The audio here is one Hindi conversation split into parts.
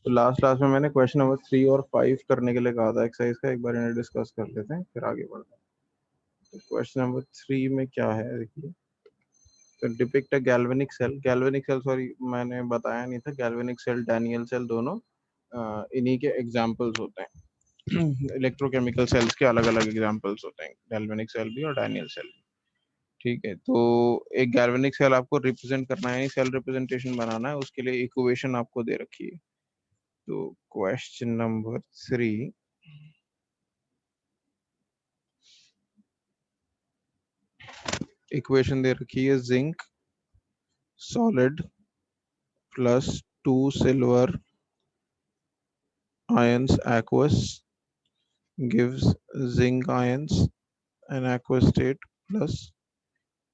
तो लास्ट क्लास में मैंने क्वेश्चन नंबर 3 और 5 करने के लिए कहा था एक्सरसाइज का, एक बार इन्हें डिस्कस कर लेते हैं फिर आगे बढ़ते हैं। तो क्वेश्चन नंबर 3 में क्या है देखिए, तो डिपिक्ट अ गैल्वेनिक सेल, सॉरी मैंने बताया नहीं था, गैल्वेनिक सेल डैनियल सेल दोनों इन्हीं के एग्जाम्पल्स होते हैं। इलेक्ट्रोकेमिकल सेल्स के अलग अलग एग्जाम्पल्स होते हैं, गैल्वेनिक सेल भी और डैनियल सेल भी। ठीक है, तो एक गैल्वेनिक सेल आपको रिप्रेजेंट करना है, सेल रिप्रेजेंटेशन बनाना है, उसके लिए इक्वेशन आपको दे रखी है। तो क्वेश्चन नंबर 3, इक्वेशन दे रखी है zinc solid plus 2 silver ions aqueous gives zinc ions in aqueous state plus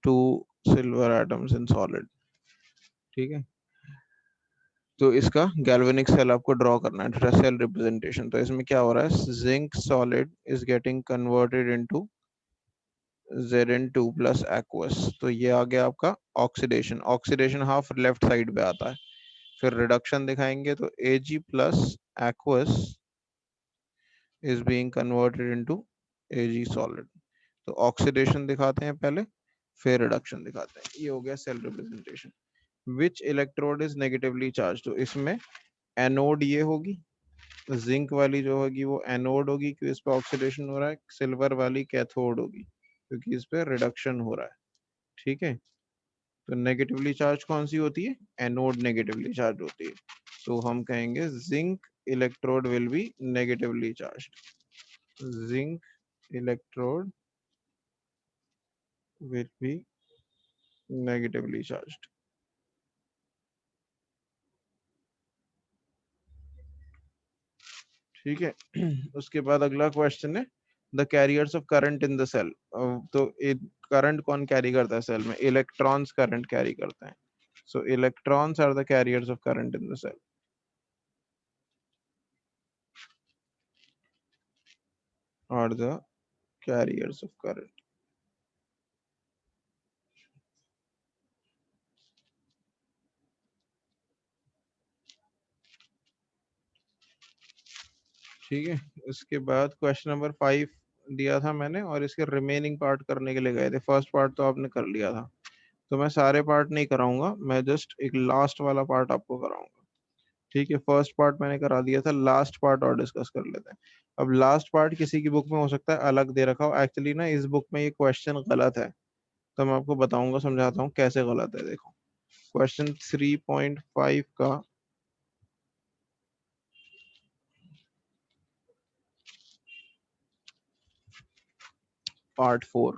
2 silver atoms in solid। ठीक है, तो इसका गैल्वेनिक सेल आपको ड्रॉ करना है, सेल रिप्रेजेंटेशन। तो इसमें क्या हो रहा है, zinc solid is getting converted into Zn2 plus aqueous. तो ये आ गया आपका oxidation, oxidation half left side पे आता है। फिर रिडक्शन दिखाएंगे तो Ag plus aqueous is being converted into Ag solid. तो ऑक्सीडेशन दिखाते हैं पहले, फिर रिडक्शन दिखाते हैं। ये हो गया cell representation. Which electrode is negatively charge, तो इसमें एनोड ये होगी, जिंक वाली जो होगी वो एनोड होगी क्योंकि इस पे ऑक्सीडेशन हो रहा है, सिल्वर वाली कैथोड होगी क्योंकि इस पे रिडक्शन हो रहा है। ठीक है, तो नेगेटिवली चार्ज कौन सी होती है, एनोड नेगेटिवली चार्ज होती है। तो हम कहेंगे zinc electrode will be negatively charge, zinc electrode will be negatively charge. ठीक है, उसके बाद अगला क्वेश्चन है the carriers of current in the cell. तो करंट कौन कैरी करता है सेल में, इलेक्ट्रॉन्स करंट कैरी करते हैं। So electrons are the carriers of current in the cell. Are the carriers of current. ठीक है, इसके बाद क्वेश्चन नंबर 5 दिया था मैंने और इसके रिमेनिंग पार्ट करने के लिए गए थे। फर्स्ट पार्ट तो आपने कर लिया था, तो मैं सारे पार्ट नहीं कराऊंगा, मैं जस्ट एक लास्ट वाला पार्ट आपको कराऊंगा। ठीक है, फर्स्ट पार्ट मैंने करा दिया था, लास्ट पार्ट और डिस्कस कर लेते हैं। अब लास्ट पार्ट किसी की बुक में हो सकता है अलग दे रखा हो, एक्चुअली ना इस बुक में ये क्वेश्चन गलत है, तो मैं आपको बताऊंगा, समझाता हूँ कैसे गलत है। देखो क्वेश्चन 3.5 का पार्ट 4,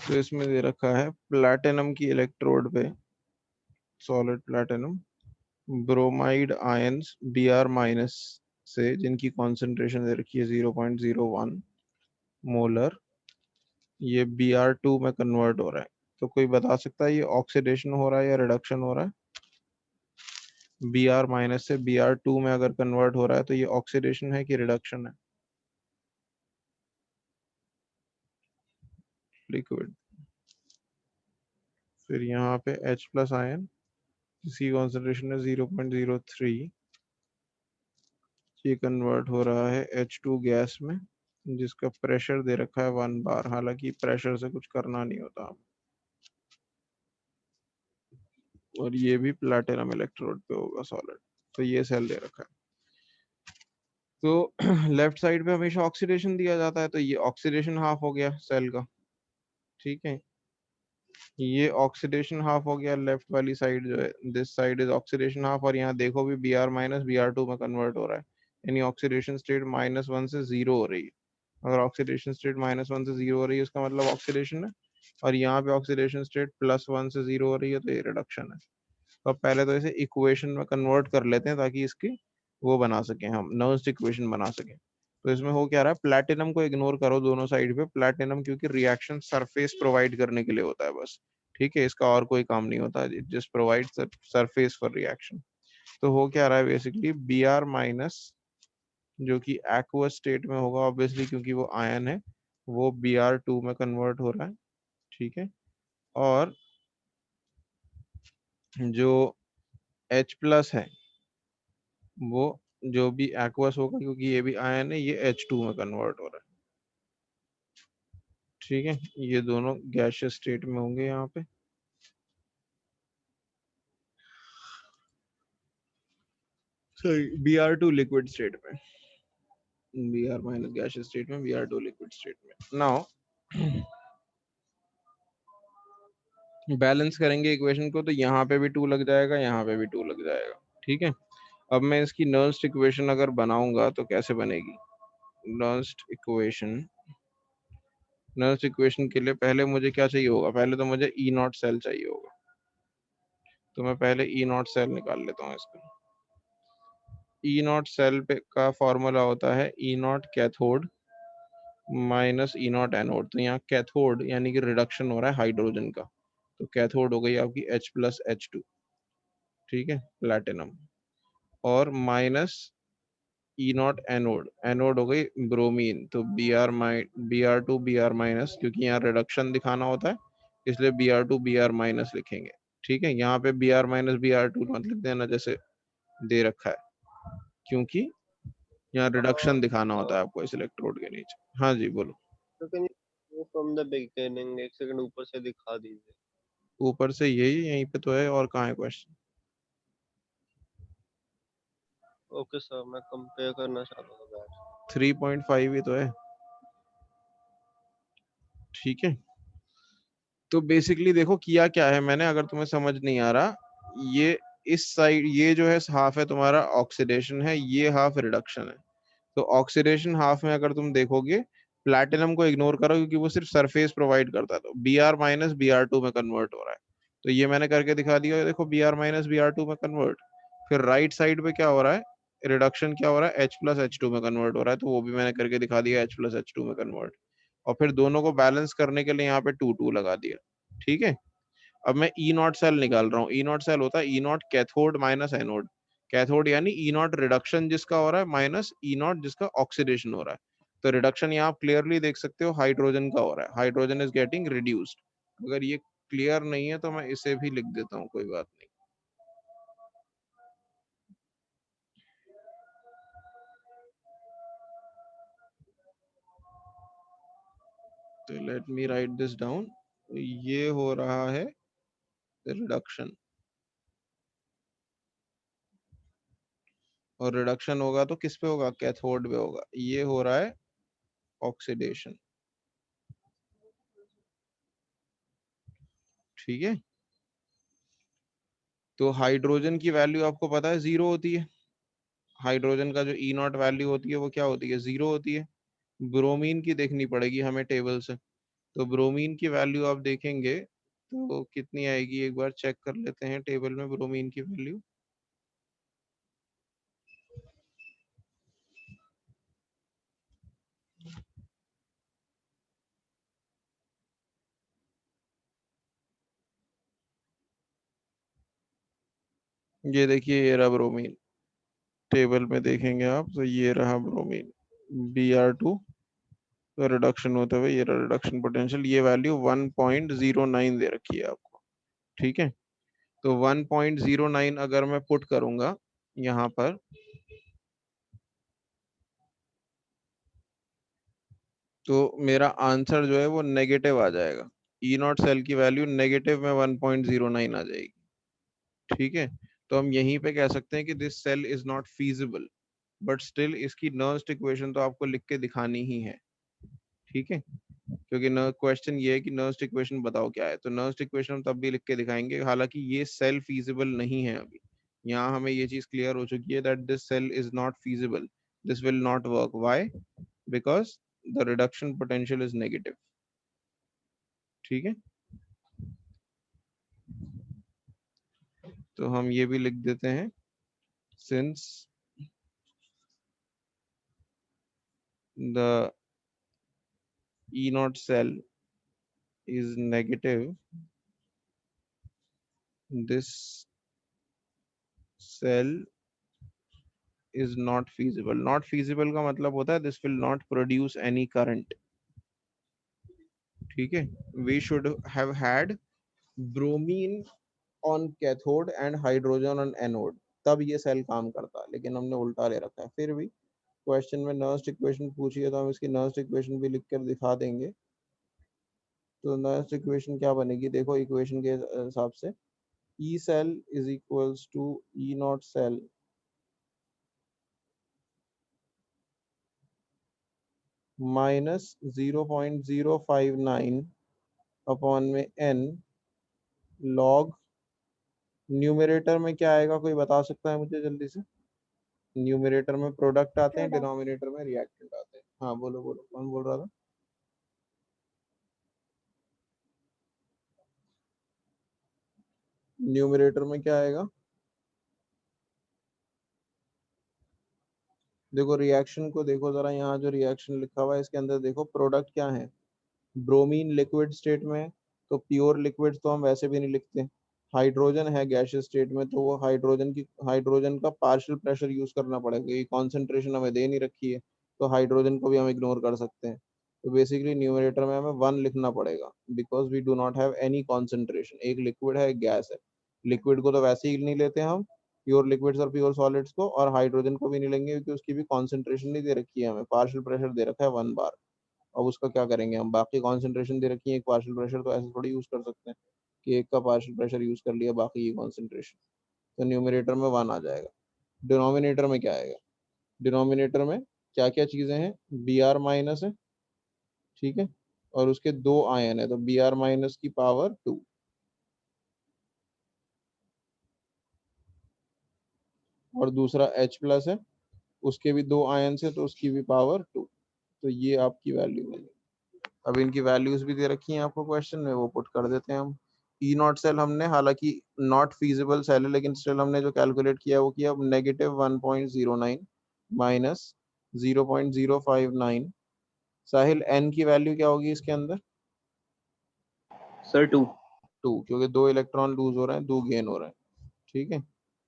तो इसमें दे रखा है प्लैटिनम की इलेक्ट्रोड पे, solid platinum, bromide ions Br minus से जिनकी कॉन्सेंट्रेशन दे रखी है 0.01 मोलर, ये Br2 में कन्वर्ट हो रहा है। तो कोई बता सकता है ये ऑक्सीडेशन हो रहा है या रिडक्शन हो रहा है? Br माइनस से Br2 में अगर कन्वर्ट हो रहा है तो ये ऑक्सीडेशन है कि रिडक्शन है? लिक्विड। फिर यहाँ पे H प्लस आयन, इसकी कॉन्सेंट्रेशन है 0.03, ये कन्वर्ट हो रहा है H2 गैस में जिसका प्रेशर दे रखा है 1 बार, हालांकि प्रेशर से कुछ करना नहीं होता। और ये भी प्लैटिनम इलेक्ट्रोड पे होगा सॉलिड। तो ये सेल दे रखा है। तो लेफ्ट साइड पे हमेशा ऑक्सीडेशन दिया जाता है, तो ये ऑक्सीडेशन हाफ हो गया सेल का। ठीक है, ये ऑक्सीडेशन हाफ हो गया, लेफ्ट वाली साइड जो है this side is oxidation half, और यहाँ देखो भी Br माइनस Br2 में कन्वर्ट हो रहा है, यानी ऑक्सीडेशन स्टेट -1 से 0 हो रही है। अगर ऑक्सीडेशन स्टेट -1 से 0 हो रही है उसका मतलब ऑक्सीडेशन है, और यहाँ पे ऑक्सीडेशन स्टेट +1 से 0 हो रही है तो ये रिडक्शन है। तो अब पहले तो इसे इक्वेशन में कन्वर्ट कर लेते हैं ताकि इसकी वो बना सकें, हम नर्व्स इक्वेशन बना सकें। तो इसमें हो क्या रहा है, प्लैटिनम को इग्नोर करो दोनों साइड पे, प्लैटिनम क्योंकि रिएक्शन सरफेस प्रोवाइड करने के लिए होता है बस। ठीक है, इसका और कोई काम नहीं होता, just provide surface for reaction. तो हो क्या रहा है बेसिकली, Br माइनस जो कि एक्वस स्टेट में होगा ऑब्वियसली क्योंकि वो आयन है, वो Br2 में कन्वर्ट हो रहा है। ठीक है, और जो H प्लस है वो जो भी एक्वस होगा, क्योंकि ये भी आयन है, ये H2 में कन्वर्ट हो रहा है। ठीक है, ये दोनों गैसियस स्टेट में होंगे यहाँ पे। सॉरी, Br2 लिक्विड स्टेट में, Br माइनस गैसियस स्टेट में, Br2 लिक्विड स्टेट में। नाउ बैलेंस करेंगे इक्वेशन को, तो यहाँ पे भी 2 लग जाएगा, यहाँ पे भी 2 लग जाएगा। ठीक है, अब मैं इसकी नर्स्ट इक्वेशन अगर बनाऊंगा तो कैसे बनेगी? नर्स्ट इक्वेशन, नर्स्ट इक्वेशन के लिए पहले मुझे क्या चाहिए होगा? पहले तो मुझे ई नॉट सेल चाहिए होगा, तो मैं पहले ई नॉट सेल निकाल लेता हूँ इसका। ई नॉट सेल पे का फॉर्मूला होता है E naught cathode minus E naught anode. तो यहाँ कैथोड यानी कि रिडक्शन हो रहा है हाइड्रोजन का, तो कैथोड हो गई आपकी H+H2। ठीक है, प्लैटिनम। और minus E naught anode, anode हो गई ब्रोमीन, तो Br2 Br माइनस, क्योंकि यहाँ रिडक्शन दिखाना होता है इसलिए Br2 Br माइनस लिखेंगे। ठीक है, यहाँ पे Br माइनस Br2 मत लिख देना जैसे दे रखा है, क्योंकि यहाँ रिडक्शन दिखाना होता है आपको इस इलेक्ट्रोड के नीचे। हाँ जी बोलो। तो can you from the beginning, एक सेकंड ऊपर से दिखा दीजिए। ऊपर से यही यहीं पे तो है, और कहाँ है क्वेश्चन? ओके सर, मैं कंपेयर करना चाहता था बैच। 3.5 ही तो है। ठीक है, तो बेसिकली देखो किया क्या है मैंने, अगर तुम्हें समझ नहीं आ रहा, ये इस साइड ये जो है हाफ है तुम्हारा ऑक्सीडेशन है, ये हाफ रिडक्शन है। तो ऑक्सीडेशन हाफ में अगर तुम देखोगे, प्लैटिनम को इग्नोर करो क्योंकि वो सिर्फ सरफेस प्रोवाइड करता है, तो Br माइनस Br2 में कन्वर्ट हो रहा है। तो ये मैंने करके दिखा दिया, देखो Br माइनस Br2 में कन्वर्ट। फिर राइट साइड पे क्या हो रहा है? रिडक्शन क्या हो रहा है? H+H2 में कन्वर्ट हो रहा है, तो वो भी मैंने करके दिखा दिया, H+H2 में कन्वर्ट। और फिर दोनों को बैलेंस करने के लिए यहाँ पे 2 2 लगा दिया। ठीक है, अब मैं ई नॉट सेल निकाल रहा हूँ। ई नॉट सेल होता है E naught cathode minus anode. Cathode यानी ई नॉट रिडक्शन जिसका हो रहा है, माइनस ई नॉट जिसका ऑक्सीडेशन हो रहा है। तो रिडक्शन यहाँ आप क्लियरली देख सकते हो, हाइड्रोजन का हो रहा है, हाइड्रोजन इज गेटिंग रिड्यूस्ड। अगर ये क्लियर नहीं है तो मैं इसे भी लिख देता हूँ, कोई बात नहीं। तो let me right this down. ये हो रहा है रिडक्शन, और रिडक्शन होगा तो किस पे होगा? कैथोड पे होगा। ये हो रहा है ऑक्सीडेशन। ठीक है, तो हाइड्रोजन की वैल्यू आपको पता है 0 होती है। हाइड्रोजन का जो ई नॉट वैल्यू होती है वो क्या होती है? 0 होती है। ब्रोमीन की देखनी पड़ेगी हमें टेबल से, तो ब्रोमीन की वैल्यू आप देखेंगे तो कितनी आएगी, एक बार चेक कर लेते हैं टेबल में ब्रोमीन की वैल्यू। ये देखिए, ये रहा ब्रोमीन, टेबल में देखेंगे आप तो ये रहा ब्रोमीन Br2, तो रिडक्शन होते हुए ये रहा रिडक्शन पोटेंशियल, ये वैल्यू 1.09 दे रखी है आपको। ठीक है, तो 1.09 अगर मैं पुट करूंगा यहाँ पर, तो मेरा आंसर जो है वो नेगेटिव आ जाएगा। ई नॉट सेल की वैल्यू नेगेटिव में 1.09 आ जाएगी। ठीक है, तो हम यहीं पे कह सकते हैं कि this cell is not feasible, but still इसकी नर्स्ट इक्वेशन तो आपको लिख के दिखानी ही है। ठीक है, क्योंकि न क्वेश्चन ये है कि नर्स्ट इक्वेशन बताओ क्या है, तो नर्स्ट इक्वेशन हम तब भी लिख के दिखाएंगे, हालांकि ये सेल फीजिबल नहीं है अभी। यहाँ हमें ये चीज क्लियर हो चुकी है that this cell is not feasible, this will not work. Why? Because the reduction potential is negative. ठीक है, तो हम ये भी लिख देते हैं, since the E naught cell is negative, this cell is not feasible. Not feasible का मतलब होता है this will not produce any current. ठीक है, we should have had bromine on cathode and hydrogen on anode, तब ये सेल काम करता है, लेकिन हमने उल्टा ले रखा है। फिर भी क्वेश्चन में नर्स्ट इक्वेशन पूछी है तो हम इसकी नर्स्ट इक्वेशन भी लिख कर दिखा देंगे। तो नर्स्ट इक्वेशन क्या बनेगी, देखो इक्वेशन के हिसाब से E cell is equals to E naught cell minus 0.059 upon में एन लॉग, न्यूमरेटर में क्या आएगा कोई बता सकता है मुझे जल्दी से? न्यूमरेटर में प्रोडक्ट आते हैं, प्रोडक्ट। डिनोमिनेटर में रिएक्टेंट आते हैं। हाँ बोलो बोलो, कौन बोल रहा था? न्यूमरेटर में क्या आएगा? देखो रिएक्शन को देखो जरा, यहाँ जो रिएक्शन लिखा हुआ है इसके अंदर देखो प्रोडक्ट क्या है। ब्रोमीन लिक्विड स्टेट में है, तो प्योर लिक्विड तो हम वैसे भी नहीं लिखते। हाइड्रोजन है गैसियस स्टेट में, तो वो हाइड्रोजन का पार्शियल प्रेशर यूज करना पड़ेगा, ये कॉन्सेंट्रेशन हमें दे नहीं रखी है, तो हाइड्रोजन को भी हम इग्नोर कर सकते हैं। तो बेसिकली न्यूमरेटर में हमें 1 लिखना पड़ेगा, because we do not have any concentration. एक लिक्विड है, एक गैस है। लिक्विड को तो वैसे ही नहीं लेते हम, प्योर लिक्विड्स और प्योर सॉलिड्स को, और हाइड्रोजन को भी नहीं लेंगे क्योंकि उसकी भी कॉन्सेंट्रेशन नहीं दे रखी है हमें, पार्शियल प्रेशर दे रखा है 1 बार। अब उसका क्या करेंगे हम, बाकी कॉन्सेंट्रेशन दे रखी है, एक पार्शियल प्रेशर तो ऐसे थोड़ी यूज कर सकते हैं कि एक का पार्शियल प्रेशर यूज कर लिया बाकी की कॉन्सेंट्रेशन। तो न्यूमरेटर में 1 आ जाएगा। डिनोमिनेटर में क्या आएगा? डिनोमिनेटर में क्या क्या चीजें हैं, बी आर माइनस है, ठीक है, और उसके 2 आयन है, तो बी आर माइनस की पावर 2, और दूसरा एच प्लस है, उसके भी 2 आयन से, तो उसकी भी पावर 2। तो ये आपकी वैल्यू है। अब इनकी वैल्यूज भी दे रखी हैं आपको क्वेश्चन में, वो पुट कर देते हैं हम। ई नॉट सेल हमने, हालांकि नॉट फीजिबल सेल है, लेकिन स्टिल हमने जो कैलकुलेट किया वो किया -1.09 माइनस 0.059। साहिल एन की वैल्यू क्या होगी इसके अंदर? सर 2। 2, क्योंकि 2 इलेक्ट्रॉन लूज हो रहे हैं, 2 गेन हो रहे हैं, ठीक है।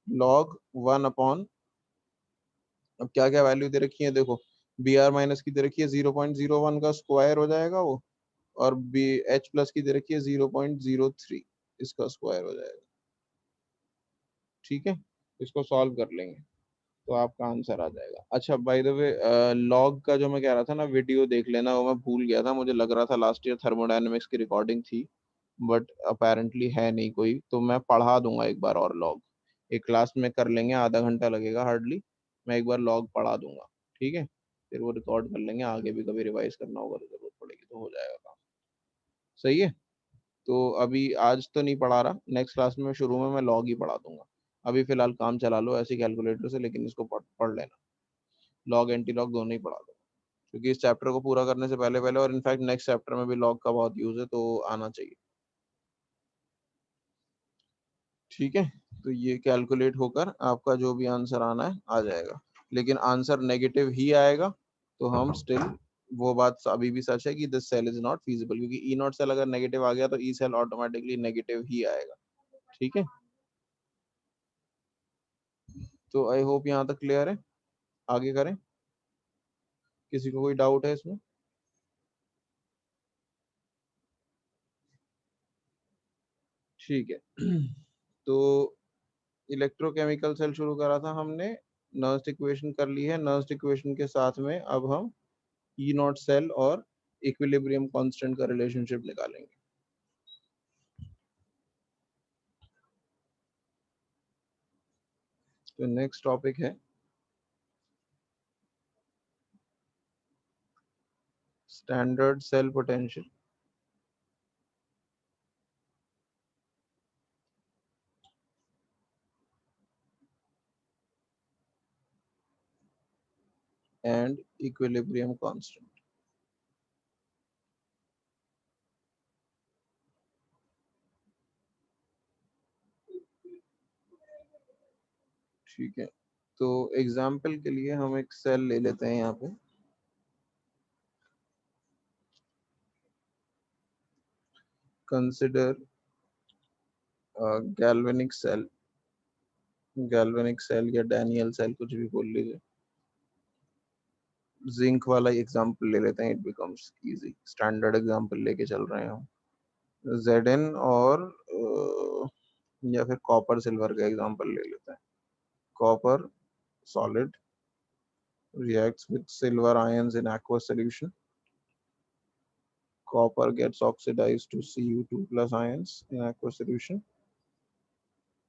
लॉग 1 अपॉन, अब क्या क्या वैल्यू दे रखी है देखो, बी आर माइनस की दे रखी है 0.01 का स्क्वायर हो जाएगा वो, और बी एच प्लस की दे रखी है 0.03, इसका स्क्वायर हो जाएगा, ठीक है। इसको सॉल्व कर लेंगे तो आपका आंसर आ जाएगा। अच्छा बाय द वे, लॉग का जो मैं कह रहा था ना, वीडियो देख लेना, वो मैं भूल गया था, मुझे लग रहा था लास्ट ईयर थर्मोडायनेमिक्स की रिकॉर्डिंग थी, बट अपेरेंटली है नहीं कोई, तो मैं पढ़ा दूंगा एक बार और लॉग, एक क्लास में कर लेंगे, आधा घंटा लगेगा हार्डली, मैं एक बार लॉग पढ़ा दूंगा, ठीक है। फिर वो रिकॉर्ड कर लेंगे, आगे भी कभी रिवाइज करना होगा तो जरूरत पड़ेगी तो हो जाएगा काम। सही है। तो अभी आज तो नहीं पढ़ा रहा, नेक्स्ट क्लास में शुरू में मैं लॉग ही पढ़ा दूंगा। अभी फिलहाल काम चला लो ऐसे कैलकुलेटर से, लेकिन इसको पढ़ लेना, लॉग एंटी लॉग दोनों ही पढ़ा दो, क्योंकि इस चैप्टर को पूरा करने से पहले पहले, और इनफैक्ट नेक्स्ट चैप्टर में भी लॉग का बहुत यूज है, तो आना चाहिए, ठीक है। तो ये कैलकुलेट होकर आपका जो भी आंसर आना है आ जाएगा, लेकिन आंसर नेगेटिव ही आएगा, तो हम स्टिल, वो बात अभी भी सच है कि this cell is not feasible, क्योंकि ई नॉट सेल अगर नेगेटिव आ गया तो ई सेल ऑटोमेटिकली नेगेटिव ही आएगा, ठीक है। तो आई होप यहाँ तक क्लियर है, आगे करें, किसी को कोई डाउट है इसमें? ठीक है। तो इलेक्ट्रोकेमिकल सेल शुरू करा था हमने, नर्स्ट इक्वेशन कर ली है, नर्स्ट इक्वेशन के साथ में अब हम ई नॉट सेल और इक्विलिब्रियम कांस्टेंट का रिलेशनशिप निकालेंगे। तो नेक्स्ट टॉपिक है standard cell potential. And equilibrium constant, ठीक है। तो एग्जाम्पल के लिए हम एक सेल ले लेते हैं यहाँ पे, consider galvanic cell, galvanic cell या डैनियल सेल, कुछ भी बोल लीजिए। जिंक वाला एग्जांपल ले लेते हैं, it becomes easy, standard example लेके चल रहे हैं हम। Zn और या फिर कॉपर सिल्वर का एग्जांपल ले लेते हैं। Copper solid reacts with silver ions in aqueous solution. Copper gets oxidized to Cu2 plus ions in aqueous solution,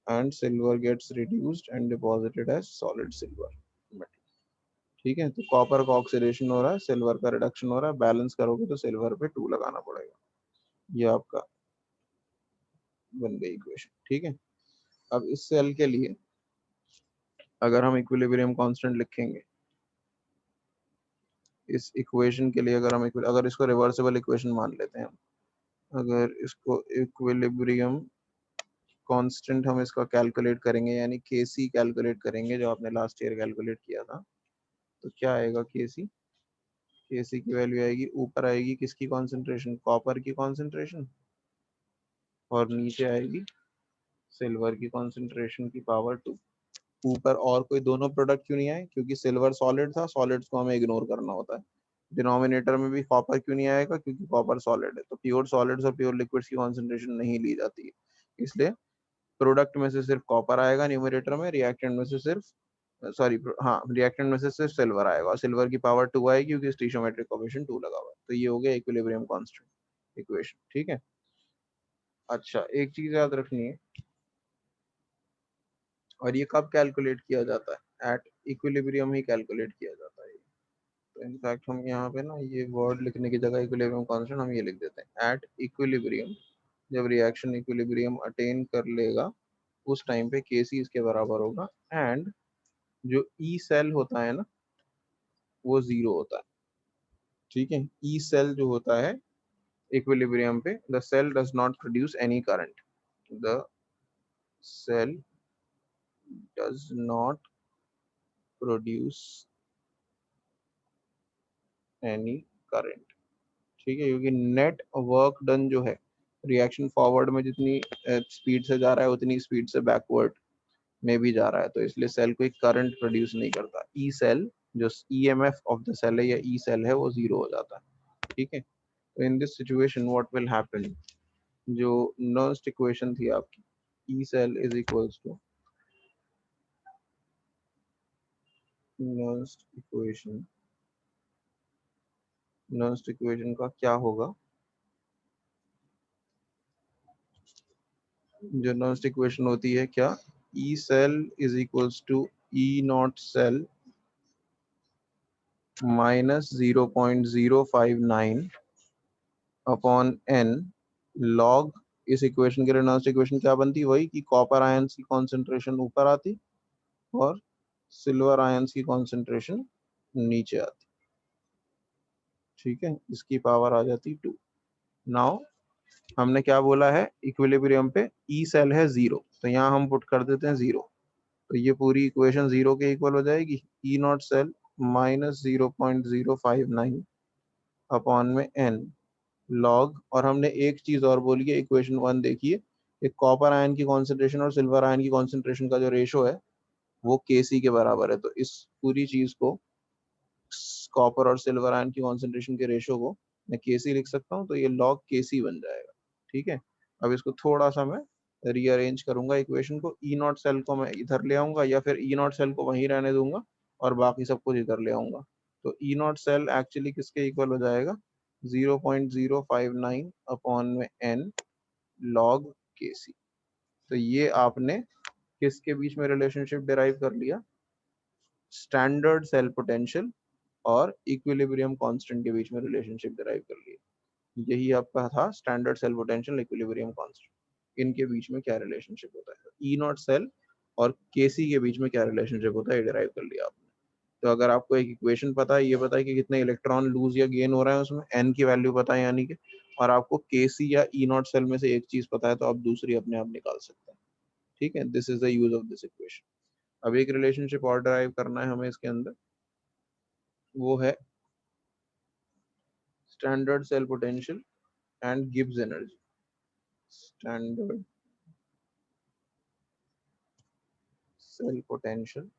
and silver gets reduced and deposited as solid silver metal. ठीक है, तो कॉपर का ऑक्सीडेशन हो रहा है, सिल्वर का रिडक्शन हो रहा है, बैलेंस करोगे तो सिल्वर पे 2 लगाना पड़ेगा। ये आपका बन गई इक्वेशन। ठीक है, अब इस सेल के लिए अगर हम इक्विलिब्रियम कांस्टेंट लिखेंगे, इस इक्वेशन के लिए अगर इसको रिवर्सिबल इक्वेशन मान लेते हैं हम, अगर इसको इक्विलिब्रियम कांस्टेंट हम इसका कैलकुलेट करेंगे, यानी के सी कैलकुलेट करेंगे जो आपने लास्ट ईयर कैलकुलेट किया था, तो क्या आएगा के सी की वैल्यू आएगी, ऊपर आएगी किसकी कॉन्सेंट्रेशन, कॉपर की कॉन्सेंट्रेशन, और नीचे आएगी सिल्वर की कॉन्सेंट्रेशन की पावर 2। ऊपर और कोई दोनों प्रोडक्ट क्यों नहीं आए, क्योंकि सिल्वर सॉलिड था, सॉलिड्स को हमें इग्नोर करना होता है। डिनोमिनेटर में भी कॉपर क्यों नहीं आएगा, क्योंकि कॉपर सॉलिड है, तो प्योर सॉलिड्स और प्योर लिक्विड्स की कॉन्सेंट्रेशन नहीं ली जाती है, इसलिए प्रोडक्ट में से सिर्फ कॉपर आएगा न्यूमरेटर में, रिएक्टेंट में से सिर्फ सॉरी हाँ रिएक्टेंट में से सिर्फ सिल्वर आएगा, और सिल्वर की पावर 2 आएगी क्योंकि स्टीशियोमेट्रिक कोएफिशिएंट 2 लगा हुआ है। तो ये हो गया इक्विलिब्रियम कांस्टेंट इक्वेशन। ठीक है, अच्छा एक चीज याद रखनी है, और ये कब कैलकुलेट किया जाता है, एट इक्विलिब्रियम ही कैलकुलेट किया जाता है। तो इनफैक्ट हम यहाँ पे ना ये वर्ड लिखने की जगह इक्विलिब्रियम कांस्टेंट हम ये लिख देते हैं, एट इक्विलिब्रियम, जब रिएक्शन इक्विलिब्रियम अटेन कर लेगा उस टाइम पे के सी इसके बराबर होगा, एंड जो ई सेल होता है ना वो 0 होता है। ठीक है, ई सेल जो होता है इक्विलिब्रियम पे, the cell does not produce any current, the cell does not produce any current. ठीक है, क्योंकि नेट वर्क डन जो है रिएक्शन फॉरवर्ड में जितनी स्पीड से जा रहा है उतनी स्पीड से बैकवर्ड में भी जा रहा है, तो इसलिए सेल कोई करंट प्रोड्यूस नहीं करता। ई सेल जो ईएमएफ ऑफ द सेल है या ई सेल है वो 0 हो जाता है। ठीक है, तो in this situation what will happen, जो नर्स्ट इक्वेशन थी आपकी, E cell is equals to Nernst equation, Nernst equation का क्या होगा, जो नर्स्ट इक्वेशन होती है क्या, E cell is equals to E naught cell minus 0.059 upon N log, इस इक्वेशन के लिए नर्स्ट इक्वेशन क्या बनती, वही कि कॉपर आयंस की कॉन्सेंट्रेशन ऊपर आती और सिल्वर आयंस की कॉन्सेंट्रेशन नीचे आती। ठीक है, इसकी पावर आ जाती 2। नाउ हमने क्या बोला है, इक्विलिब्रियम पे ई सेल है 0, तो यहाँ हम पुट कर देते हैं 0, तो ये पूरी इक्वेशन 0 के इक्वल हो जाएगी, ई नॉट सेल माइनस 0.059 अपॉन में एन लॉग, और हमने एक चीज और बोली है, इक्वेशन 1 देखिए, एक कॉपर आयन की कॉन्सेंट्रेशन और सिल्वर आयन की कॉन्सेंट्रेशन का जो रेशो है वो के सी के बराबर है, तो इस पूरी चीज को, कॉपर और सिल्वर आयन की कॉन्सेंट्रेशन के रेशो को मैं के सी लिख सकता हूँ, तो ये लॉग के सी बन जाएगा। ठीक है, अब इसको थोड़ा सा मैं रीअरेंज करूंगा इक्वेशन को, ई नॉट सेल को मैं इधर ले आऊंगा या फिर ई नॉट सेल को वहीं रहने दूंगा और बाकी सब कुछ इधर ले आऊंगा, तो ई नॉट सेल एक्चुअली किसके इक्वल हो जाएगा, 0.059 अपॉन में एन लॉग के सी। तो ये आपने किसके बीच में रिलेशनशिप डिराइव कर लिया, स्टैंडर्ड सेल पोटेंशियल और इक्विलिब्रियम कांस्टेंट के बीच में रिलेशनशिप डिराइव कर लिया। यही आपका था standard cell potential equilibrium constant, इनके बीच में क्या रिलेशनशिप होता है, ई नॉट सेल और के सी के बीच में क्या रिलेशनशिप होता है, डिराइव कर लिया आपने। तो अगर आपको एक इक्वेशन पता है, ये पता है कि कितने इलेक्ट्रॉन लूज या गेन हो रहा है उसमें, एन की वैल्यू पता है यानी कि, और आपको के सी या ई नॉट सेल में से एक चीज पता है, तो आप दूसरी अपने आप निकाल सकते हैं। ठीक है, this is the use of this equation. अब एक रिलेशनशिप और ड्राइव करना है हमें इसके अंदर, वो है standard cell potential and Gibbs energy. Standard cell potential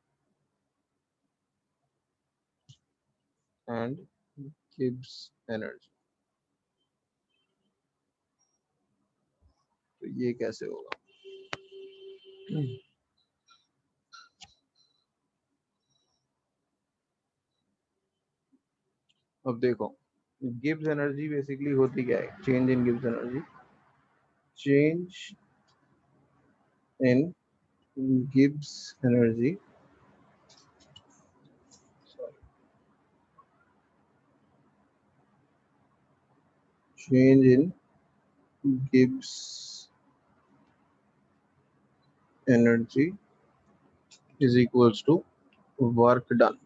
and Gibbs energy, तो ये कैसे होगा, अब देखो, गिब्स एनर्जी बेसिकली होती क्या है? Change in Gibbs energy, change in Gibbs energy change in Gibbs energy is equals to work done.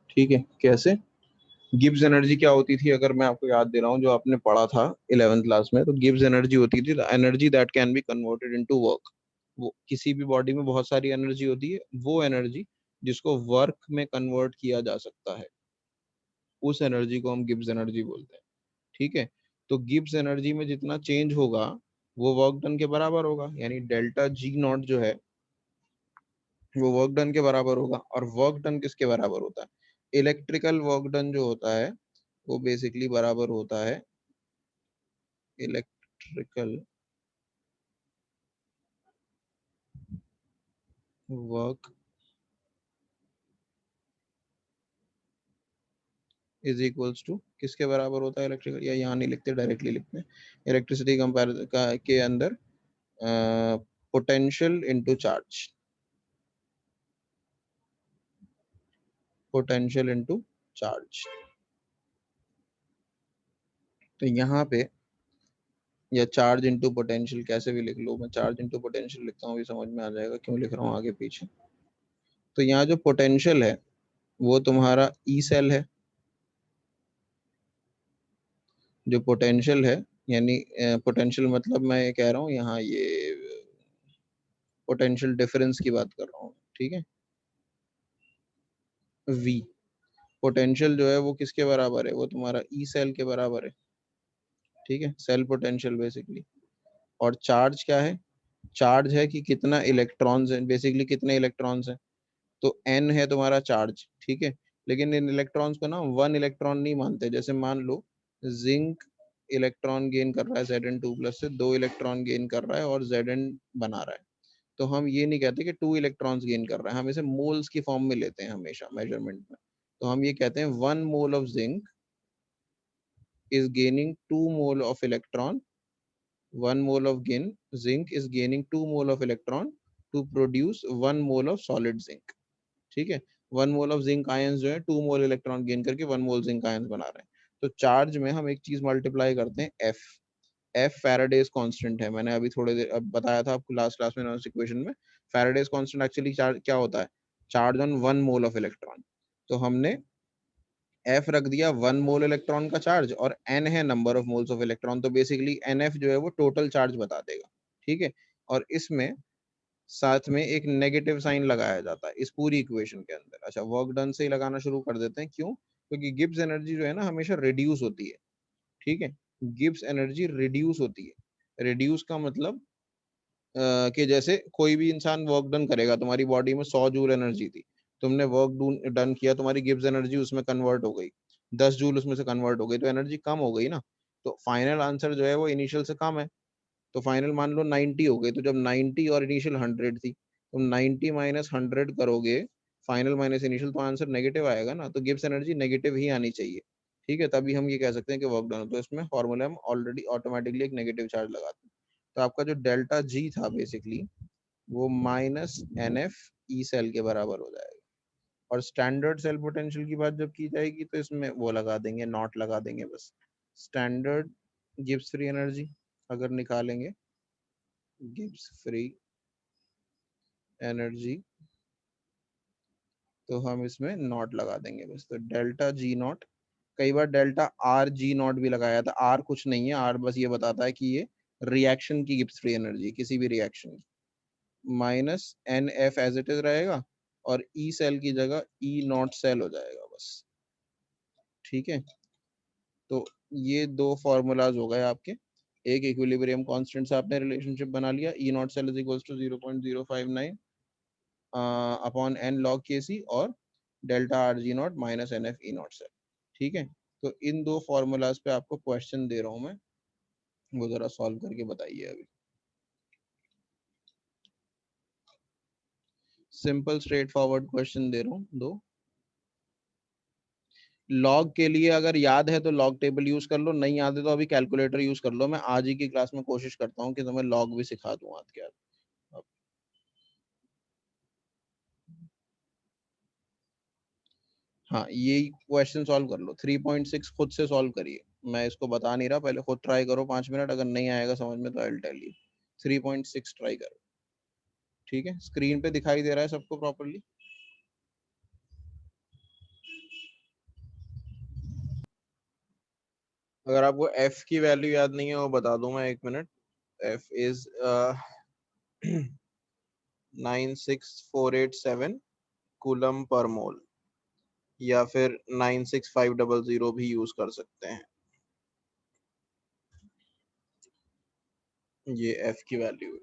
ठीक है, कैसे? गिब्स एनर्जी क्या होती थी, अगर मैं आपको याद दे रहा हूँ, जो आपने पढ़ा था 11th क्लास में, तो गिब्स एनर्जी होती थी energy that can be converted into work. वो किसी भी बॉडी में बहुत सारी एनर्जी होती है, वो एनर्जी जिसको वर्क में कन्वर्ट किया जा सकता है, उस एनर्जी को हम गिब्स एनर्जी बोलते हैं। ठीक है, तो गिब्स एनर्जी में जितना चेंज होगा वो वर्क डन के बराबर होगा, यानी डेल्टा जी नॉट जो है वो वर्क डन के बराबर होगा। और वर्क डन किसके बराबर होता है? इलेक्ट्रिकल वर्क डन जो होता है वो बेसिकली बराबर होता है electrical work is equals to किसके बराबर होता है? इलेक्ट्रिकल, या यहाँ नहीं लिखते, डायरेक्टली लिखते हैं इलेक्ट्रिसिटी कंपेयर के अंदर potential into charge, potential into charge. तो यहाँ पे, या चार्ज इनटू पोटेंशियल, कैसे भी लिख लो, मैं चार्ज इनटू पोटेंशियल लिखता हूँ, भी समझ में आ जाएगा क्यों लिख रहा हूँ आगे पीछे। तो यहाँ जो पोटेंशियल है वो तुम्हारा ई सेल है, जो पोटेंशियल है, यानी पोटेंशियल मतलब मैं ये कह रहा हूँ यहाँ, ये पोटेंशियल डिफरेंस की बात कर रहा हूँ, ठीक है। वी पोटेंशियल जो है वो किसके बराबर है? वो तुम्हारा ई सेल के बराबर है, ठीक है, सेल पोटेंशियल बेसिकली। और चार्ज क्या है? चार्ज है कि कितना इलेक्ट्रॉन्स है, बेसिकली कितने इलेक्ट्रॉन्स हैं। तो एन है तुम्हारा चार्ज, ठीक है। लेकिन इन इलेक्ट्रॉन्स को ना वन इलेक्ट्रॉन नहीं मानते। जैसे मान लो जिंक इलेक्ट्रॉन गेन कर रहा है Zn2+ से, 2 इलेक्ट्रॉन गेन कर रहा है और Zn बना रहा है, तो हम ये नहीं कहते कि 2 इलेक्ट्रॉन्स गेन कर रहा है, हम इसे मोल्स की फॉर्म में लेते हैं हमेशा मेजरमेंट में। तो हम ये कहते हैं 1 mole of zinc is gaining 2 mole of electron, 1 mole of zinc is gaining 2 mole of electron to produce 1 mole of solid zinc, ठीक है। 1 मोल ऑफ जिंक आयंस जो है 2 मोल इलेक्ट्रॉन गेन करके 1 मोल जिंक आयंस बना रहे हैं। तो चार्ज में हम एक चीज मल्टीप्लाई करते हैं, एफ। एफ फैराडेज कांस्टेंट है, मैंने अभी थोड़ी देर अब बताया था आपको लास्ट क्लास में इक्वेशन में। फैराडेज कांस्टेंट एक्चुअली चार्ज क्या होता है? Charge on 1 mole of electron. तो हमने एफ रख दिया 1 मोल इलेक्ट्रॉन का चार्ज, और एन है number of moles of electron, तो बेसिकली एन एफ जो है वो टोटल चार्ज बता देगा, ठीक है। और इसमें साथ में एक नेगेटिव साइन लगाया जाता है इस पूरी इक्वेशन के अंदर। अच्छा, वर्क डन से ही लगाना शुरू कर देते हैं, क्यों? क्योंकि गिब्स एनर्जी जो है ना हमेशा रिड्यूस होती है, ठीक है। गिब्स एनर्जी रिड्यूस होती है। रिड्यूस का मतलब कि जैसे कोई भी इंसान वर्क डन करेगा, तुम्हारी बॉडी में 100 जूल एनर्जी थी, तुमने वर्क डन किया, तुम्हारी गिब्स एनर्जी उसमें कन्वर्ट हो गई, 10 जूल उसमें से कन्वर्ट हो गई, तो एनर्जी कम हो गई ना। तो फाइनल आंसर जो है वो इनिशियल से कम है, तो फाइनल मान लो 90 हो गई। तो जब 90 और इनिशियल 100 थी, तुम 90 माइनस 100 करोगे, फाइनल माइनस इनिशियल, तो आंसर नेगेटिव आएगा ना। तो गिब्स एनर्जी नेगेटिव ही आनी चाहिए, ठीक है, तभी हम ये कह सकते हैं कि वर्क डन। तो इसमें फॉर्मूला हम ऑलरेडी ऑटोमेटिकली एक नेगेटिव चार्ज लगाते हैं। तो आपका जो डेल्टा जी था बेसिकली, वो minus N F E cell के बराबर हो जाएगा। और स्टैंडर्ड सेल पोटेंशियल की बात जब की जाएगी तो इसमें वो लगा देंगे, नॉट लगा देंगे बस। स्टैंडर्ड गिब्स फ्री एनर्जी अगर निकालेंगे, गिब्स फ्री एनर्जी, तो हम इसमें नॉट लगा देंगे बस। तो डेल्टा जी नॉट, कई बार डेल्टा आर जी नॉट भी लगाया था। आर कुछ नहीं है, आर बस ये बताता है कि ये रिएक्शन की गिब्स फ्री एनर्जी, किसी भी रिएक्शन की, minus N F as it is रहेगा, और ई सेल की जगह ई नॉट सेल हो जाएगा बस, ठीक है। तो ये दो फॉर्मूलाज हो गए आपके। एक इक्विलिब्रियम कांस्टेंट से आपने रिलेशनशिप बना लिया, E naught cell is equals to 0.059 upon N log K C, और delta are G naught minus N F E naught cell, ठीक है। तो इन दो फॉर्मूलाज पे आपको क्वेश्चन दे रहा हूँ मैं, वो जरा सॉल्व करके बताइए। अभी सिंपल स्ट्रेट फॉरवर्ड क्वेश्चन दे रहा हूँ दो। लॉग के लिए अगर याद है तो लॉग टेबल यूज कर लो, नहीं याद है तो अभी कैलकुलेटर यूज कर लो। मैं आज ही की क्लास में कोशिश करता हूँ कि तुम्हें लॉग भी सिखा दूँ आज के आज। हाँ, ये क्वेश्चन सॉल्व कर लो। 3.6 खुद से सॉल्व करिए, मैं इसको बता नहीं रहा, पहले खुद ट्राई करो 5 मिनट, अगर नहीं आएगा समझ में तो I will tell you. 3.6 try करो, ठीक है? स्क्रीन पे दिखाई दे रहा है सबको प्रॉपरली? अगर आपको एफ की वैल्यू याद नहीं है वो बता दूं मैं, 1 minute. F is 96487 coulomb per मोल, या फिर 96500 भी यूज कर सकते हैं। ये एफ की वैल्यू है।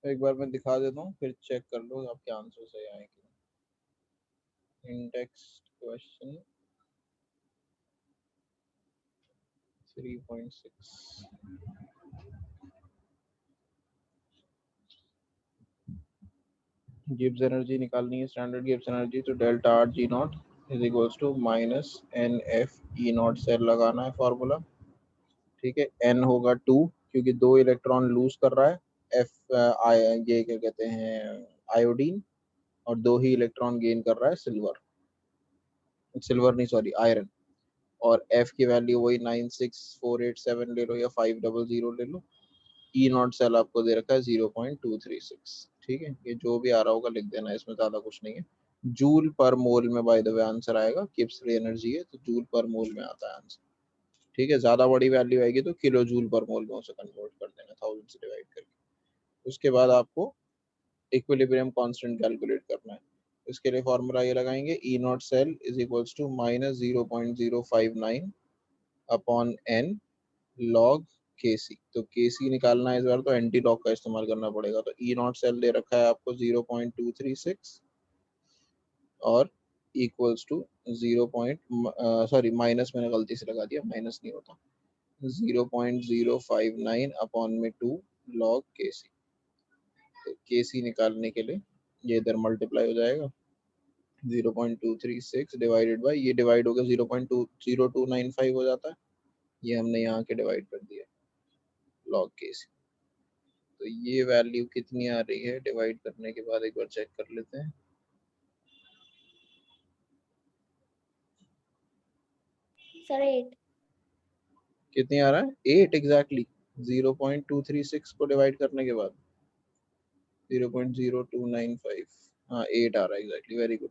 एक बार मैं दिखा देता हूँ, फिर चेक कर लो आपके आंसर सही आएंगे। Index question 3.6। गिब्स एनर्जी निकालनी है, स्टैंडर्ड गिब्स एनर्जी, तो delta are G naught is equals to minus N F E naught से लगाना है फॉर्मूला, ठीक है? एन होगा 2 क्योंकि 2 इलेक्ट्रॉन लूज कर रहा है। एफ ये क्या कहते हैं, आयोडीन, और 2 ही इलेक्ट्रॉन गेन कर रहा है सिल्वर, सिल्वर नहीं सॉरी आयरन। और एफ की वैल्यू वही 96487 ले लो या 500 ले लो। ई नॉट सेल आपको दे रखा है 0.236, ठीक है? ये जो भी आ रहा होगा लिख देना, इसमें ज्यादा कुछ नहीं है। जूल पर मोल में बाय द वे आंसर आएगा, किप्स फ्री एनर्जी है तो जूल पर मोल में आता है आंसर, ठीक है? ज्यादा बड़ी वैल्यू आएगी तो किलो जूल पर मोल में उसे कन्वर्ट कर देना 1000 से डिवाइड करके। उसके बाद आपको इक्विलिब्रियम कांस्टेंट कैलकुलेट करना है। इसके लिए फॉर्मूला ये लगाएंगे, E naught cell is equals to minus 0.059 upon N log K C. तो के सी निकालना है इस बार, तो एंटी लॉग का इस्तेमाल करना पड़ेगा। तो ई नॉट सेल दे रखा है आपको 0.236 और equals to 0 point, sorry minus मैंने गलती से लगा दिया, माइनस नहीं होता, 0.059 अपॉन में 2 लॉग के सी। तो के सी निकालने के लिए ये इधर मल्टीप्लाई हो जाएगा, 0.236 डिवाइडेड बाई, ये डिवाइड होकर 0.0295 हो जाता है, ये हमने यहाँ के डिवाइड कर दिया लॉग के सी। तो ये वैल्यू कितनी आ रही है डिवाइड करने के बाद, एक बार चेक कर लेते हैं। सर 8। कितनी आ रहा है? 8 एग्जैक्टली। 0.236 को डिवाइड करने के बाद 0.0295, हाँ 8 आ रहा है एग्जैक्टली, वेरी गुड।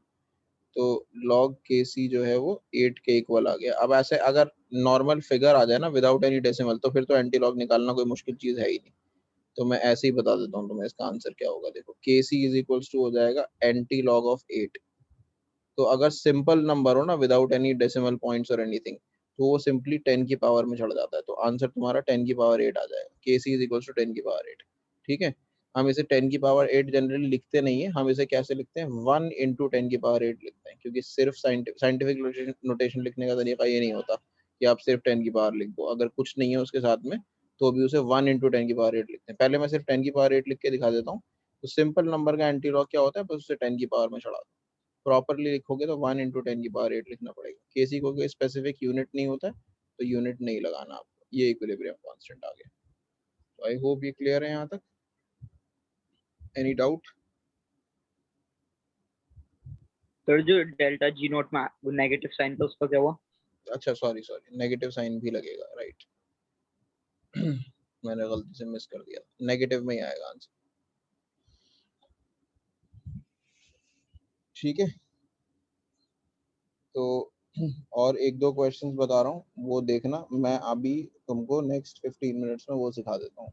तो log के सी जो है वो 8 के इक्वल आ गया। अब ऐसे अगर नॉर्मल फिगर आ जाए ना विदाउट एनी डेसिमल, तो फिर तो एंटी लॉग निकालना कोई मुश्किल चीज है ही नहीं। तो मैं ऐसे ही बता देता हूँ तुम्हें इसका आंसर क्या होगा। देखो, के सी इज इक्वल्स टू हो जाएगा एंटी लॉग ऑफ 8। तो अगर सिंपल नंबर हो ना विदाउट एनी डेसिमल पॉइंट्स और एनीथिंग, तो वो सिंपली 10 की पावर में चढ़ जाता है। तो आंसर तुम्हारा 10 की पावर 8 आ जाएगा। के सी इज इक्वल टू 10 की पावर 8, ठीक है? हम इसे 10 की पावर 8 जनरली लिखते नहीं है, हम इसे कैसे लिखते हैं, 1 इंटू 10 की पावर 8 लिखते हैं, क्योंकि सिर्फ साइंटिफिक नोटेशन लिखने का तरीका ये नहीं होता कि आप सिर्फ 10 की पावर लिख दो, अगर कुछ नहीं है उसके साथ में तो भी उसे 1 इंटू 10 की पावर 8 लिखते हैं। पहले मैं सिर्फ 10 की पावर 8 लिख के दिखा देता हूँ। तो सिंपल नंबर का एंटी लॉग क्या होता है, बस उसे 10 की पावर में चढ़ा दो। प्रॉपरली लिखोगे तो 1 इंटू 10 की पावर 8 लिखना पड़ेगा। केसी को कोई स्पेसिफिक यूनिट नहीं होता है, तो यूनिट नहीं लगाना आपको। ये इक्विलिब्रियम कांस्टेंट आ गया। तो आई होप ये क्लियर है यहाँ तक। Any doubt? सर जो डेल्टा जी नोट में वो नेगेटिव साइन था उसका क्या हुआ? अच्छा सॉरी सॉरी, नेगेटिव साइन भी लगेगा, राइट। मैंने गलती से मिस कर दिया, नेगेटिव में ही आएगा आंसर, ठीक है? तो और एक दो क्वेश्चंस बता रहा हूँ, वो देखना। मैं अभी तुमको नेक्स्ट 15 मिनट्स में वो सिखा देता हूँ।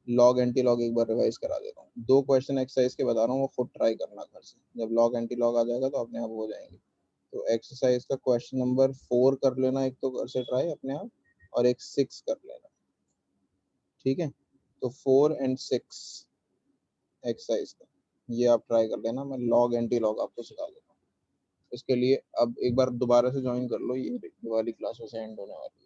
लॉग एंटी लॉग एक बार रिवाइज करा देता हूँ। दो क्वेश्चन एक्सरसाइज के बता रहा हूँ, वो खुद ट्राई करना घर से। जब लॉग एंटी लॉग आ जाएगा तो अपने आप हो जाएंगे। तो एक्सरसाइज का क्वेश्चन नंबर 4 कर लेना एक तो घर से ट्राई अपने आप, और एक 6 कर लेना, ठीक है? तो 4 एंड 6 एक्सरसाइज का ये आप ट्राई कर लेना, मैं लॉग एंटी लॉग आपको सिखा देता हूँ। इसके लिए अब एक बार दोबारा से ज्वाइन कर लो, ये वाली क्लास वैसे एंड होने वाली है।